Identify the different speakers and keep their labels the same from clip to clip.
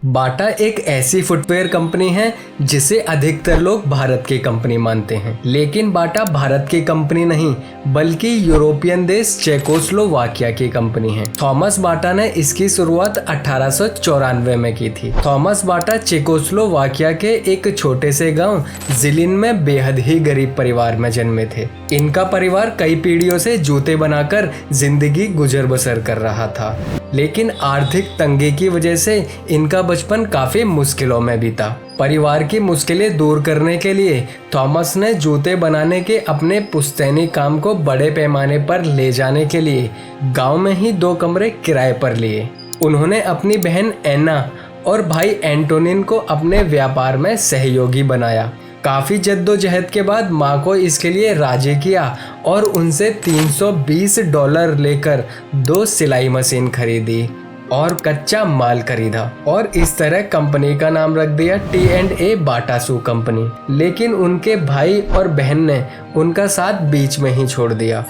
Speaker 1: बाटा एक ऐसी footwear company है जिसे अधिकतर लोग भारत की कंपनी मानते हैं, लेकिन बाटा भारत की कंपनी नहीं बल्कि यूरोपियन देश चेकोस्लोवाकिया की कंपनी है। थॉमस बाटा ने इसकी शुरुआत 1894 में की थी। थॉमस बाटा चेकोस्लोवाकिया के एक छोटे से गांव जिलिन में बेहद ही गरीब परिवार में जन्मे थे। इनका परिवार कई पीढ़ियों से जूते बनाकर जिंदगी गुजर बसर कर रहा था, लेकिन आर्थिक तंगी की वजह से इनका बचपन काफी मुश्किलों में बीता। परिवार की मुश्किलें दूर करने के लिए थॉमस ने जूते बनाने के अपने पुश्तैनी काम को बड़े पैमाने पर ले जाने के लिए गांव में ही 2 कमरे किराए पर लिए। उन्होंने अपनी बहन एना और भाई एंटोनिन को अपने व्यापार में सहयोगी बनाया। काफी जद्दोजहद के बाद माँ को इसके लिए राजी किया और उनसे $320 लेकर 2 सिलाई मशीन खरीदी और कच्चा माल खरीदा और इस तरह कंपनी का नाम रख दिया T&A बाटा शू कंपनी। लेकिन उनके भाई और बहन ने उनका साथ बीच में ही छोड़ दिया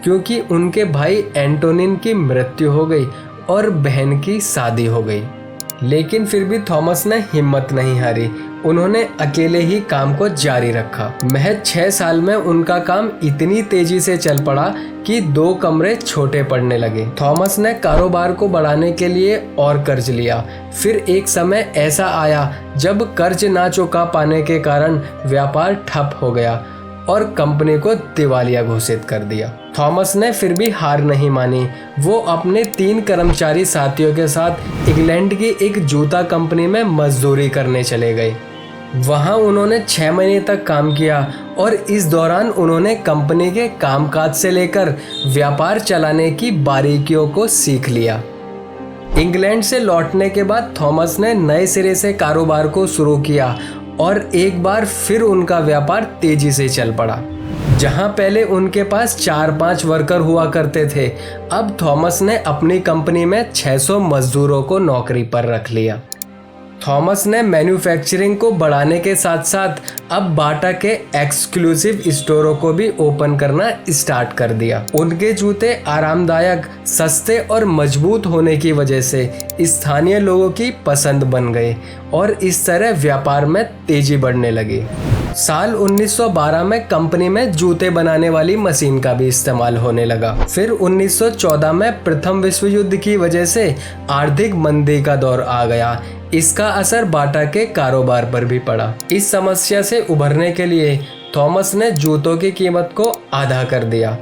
Speaker 1: क्योंकि उनके भाई एंटोनिन की मृत्यु हो गई और बहन की शादी हो गई। लेकिन फिर भी थॉमस ने हिम्मत नहीं हारी। उन्होंने अकेले ही काम को जारी रखा। महज 6 साल में उनका काम इतनी तेजी से चल पड़ा कि 2 कमरे छोटे पड़ने लगे। थॉमस ने कारोबार को बढ़ाने के लिए और कर्ज लिया। फिर एक समय ऐसा आया जब कर्ज ना चुका पाने के कारण व्यापार ठप हो गया और कंपनी को दिवालिया घोषित कर दिया। थॉमस ने फिर भी हार नहीं मानी। वो अपने 3 कर्मचारी साथियों के साथ इंग्लैंड की एक जूता कंपनी में मजदूरी करने चले गए। वहां उन्होंने 6 महीने तक काम किया और इस दौरान उन्होंने कंपनी के कामकाज से लेकर व्यापार चलाने की बारीकियों को सीख लिया। इंग्लैंड से लौटने के बाद थॉमस ने नए सिरे से कारोबार को शुरू किया और एक बार फिर उनका व्यापार तेजी से चल पड़ा। जहां पहले उनके पास 4-5 वर्कर हुआ करते थे, अब थॉमस ने अपनी कंपनी में 600 मजदूरों को नौकरी पर रख लिया। थॉमस ने मैन्युफैक्चरिंग को बढ़ाने के साथ साथ अब बाटा के एक्सक्लूसिव स्टोरों को भी ओपन करना स्टार्ट कर दिया। उनके जूते आरामदायक, सस्ते और मजबूत होने की वजह से स्थानीय लोगों की पसंद बन गए और इस तरह व्यापार में तेजी बढ़ने लगी। साल 1912 में कंपनी में जूते बनाने वाली मशीन का भी इस्तेमाल होने लगा। फिर 1914 में प्रथम विश्व युद्ध की वजह से आर्थिक मंदी का दौर आ गया। इसका असर बाटा के कारोबार पर भी पड़ा। इस समस्या से उभरने के लिए थॉमस ने जूतों की कीमत को आधा कर दिया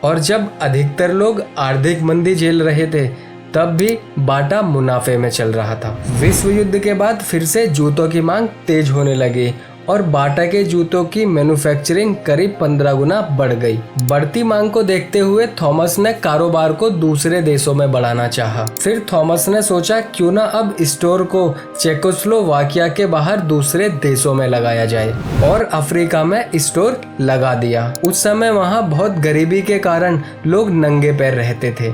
Speaker 1: और जब अधिकतर लोग आर्थिक मंदी झेल रहे थे तब भी बाटा मुनाफे में चल रहा था। विश्व युद्ध के बाद फिर से जूतों की मांग तेज होने लगी और बाटा के जूतों की मैन्युफैक्चरिंग करीब 15 गुना बढ़ गई। बढ़ती मांग को देखते हुए थॉमस ने कारोबार को दूसरे देशों में बढ़ाना चाहा। फिर थॉमस ने सोचा क्यों ना अब स्टोर को चेकोस्लोवाकिया के बाहर दूसरे देशों में लगाया जाए और अफ्रीका में स्टोर लगा दिया। उस समय वहाँ बहुत गरीबी के कारण लोग नंगे पैर रहते थे।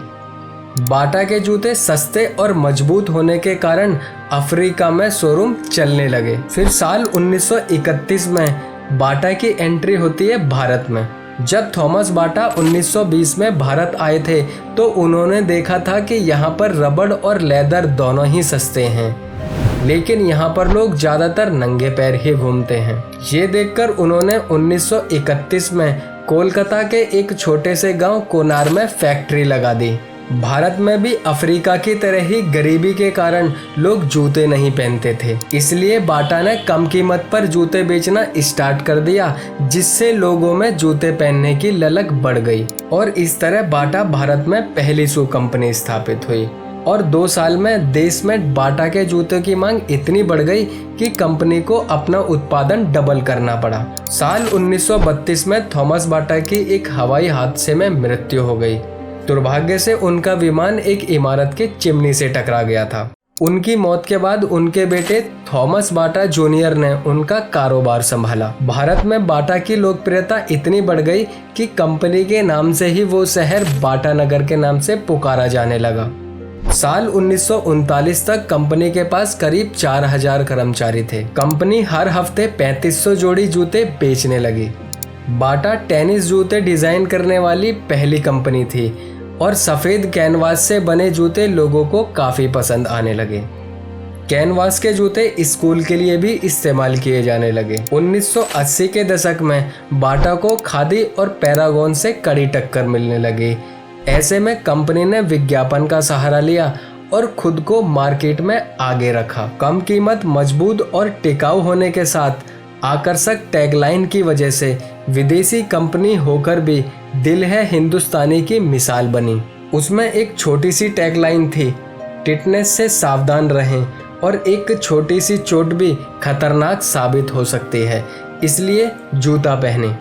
Speaker 1: बाटा के जूते सस्ते और मजबूत होने के कारण अफ्रीका में शोरूम चलने लगे। फिर साल 1931 में बाटा की एंट्री होती है भारत में। जब थॉमस बाटा 1920 में भारत आए थे तो उन्होंने देखा था कि यहाँ पर रबड़ और लेदर दोनों ही सस्ते हैं, लेकिन यहाँ पर लोग ज्यादातर नंगे पैर ही घूमते हैं। ये देखकर उन्होंने 1931 में कोलकाता के एक छोटे से गांव कोनार में फैक्ट्री लगा दी। भारत में भी अफ्रीका की तरह ही गरीबी के कारण लोग जूते नहीं पहनते थे, इसलिए बाटा ने कम कीमत पर जूते बेचना स्टार्ट कर दिया, जिससे लोगों में जूते पहनने की ललक बढ़ गई और इस तरह बाटा भारत में पहली शू कंपनी स्थापित हुई और 2 साल में देश में बाटा के जूतों की मांग इतनी बढ़ गई कि कंपनी को अपना उत्पादन डबल करना पड़ा। साल 1932 में थॉमस बाटा की एक हवाई हादसे में मृत्यु हो गई। दुर्भाग्य से उनका विमान एक इमारत के चिमनी से टकरा गया था। उनकी मौत के बाद उनके बेटे थॉमस बाटा जूनियर ने उनका कारोबार संभाला। भारत में बाटा की लोकप्रियता इतनी बढ़ गई कि कंपनी के नाम से ही वो शहर बाटा नगर के नाम से पुकारा जाने लगा। साल 1939 तक कंपनी के पास करीब 4000 कर्मचारी थे। कंपनी हर हफ्ते 3500 जोड़ी जूते बेचने लगी। बाटा टेनिस जूते डिजाइन करने वाली पहली कंपनी थी और सफेद कैनवास से बने जूते लोगों को काफी पसंद आने लगे। कैनवास के जूते स्कूल के लिए भी इस्तेमाल किए जाने लगे। 1980 के दशक में बाटा को खादी और पैरागॉन से कड़ी टक्कर मिलने लगी। ऐसे में कंपनी ने विज्ञापन का सहारा लिया और खुद को मार्केट में आगे रखा। कम कीमत, मजबूत और टिकाऊ होने के साथ आकर्षक टैगलाइन की वजह से विदेशी कंपनी होकर भी दिल है हिंदुस्तानी की मिसाल बनी। उसमें एक छोटी सी टैगलाइन थी, टिटनेस से सावधान रहें और एक छोटी सी चोट भी खतरनाक साबित हो सकती है, इसलिए जूता पहने।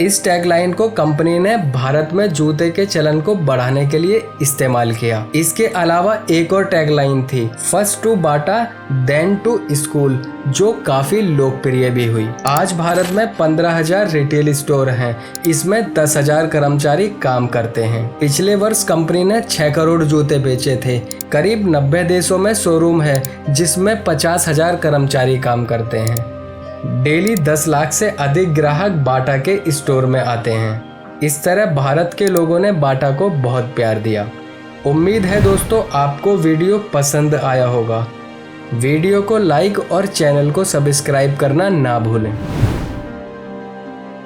Speaker 1: इस टैगलाइन को कंपनी ने भारत में जूते के चलन को बढ़ाने के लिए इस्तेमाल किया। इसके अलावा एक और टैगलाइन थी, first to Bata then to school, जो काफी लोकप्रिय भी हुई। आज भारत में 15,000 रिटेल स्टोर हैं, इसमें 10,000 कर्मचारी काम करते हैं। पिछले वर्ष कंपनी ने 6 करोड़ जूते बेचे थे। करीब 90 देशों में शोरूम है जिसमें 50,000 कर्मचारी काम करते हैं। डेली 10 लाख से अधिक ग्राहक बाटा के स्टोर में आते हैं। इस तरह भारत के लोगों ने बाटा को बहुत प्यार दिया। उम्मीद है दोस्तों आपको वीडियो पसंद आया होगा। वीडियो को लाइक और चैनल को सब्सक्राइब करना ना भूलें।